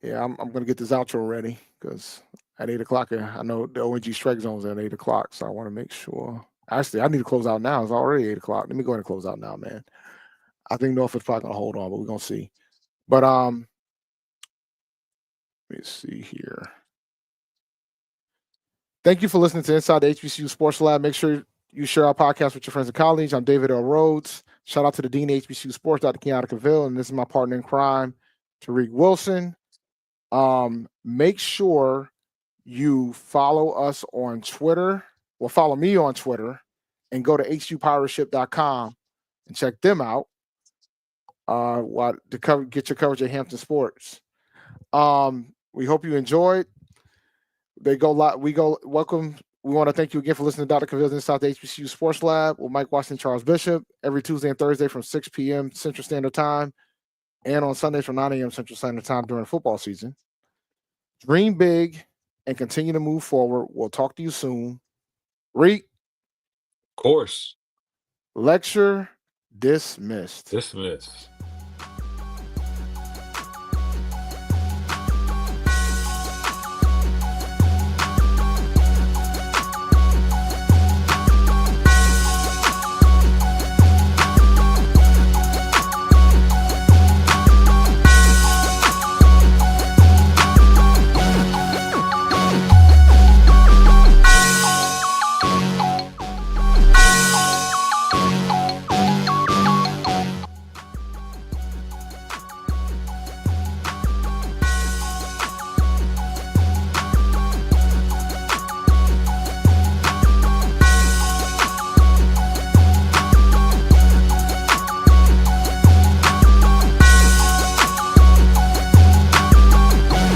Yeah, I'm going to get this outro ready because at 8 o'clock, I know the ONG strike zone's at 8 o'clock, so I want to make sure. Actually, I need to close out now. It's already 8 o'clock. Let me go ahead and close out now, man. I think Norfolk's probably going to hold on, but we're going to see. But let me see here. Thank you for listening to Inside the HBCU Sports Lab. Make sure you share our podcast with your friends and colleagues. I'm David L. Rhodes. Shout out to the Dean of HBCU Sports, Dr. Cavil, and this is my partner in crime, Tariq Wilson. Make sure you follow us on Twitter. Well, follow me on Twitter and go to hupirateShip.com and check them out. Get your coverage at Hampton Sports. We hope you enjoyed. They go live. Welcome. We want to thank you again for listening to Dr. Cavil's Inside the HBCU Sports Lab with Mike Washington, Charles Bishop, every Tuesday and Thursday from 6 p.m. Central Standard Time, and on Sundays from 9 a.m. Central Standard Time during football season. Dream big and continue to move forward. We'll talk to you soon. Reek. Of course. Lecture dismissed. Dismissed.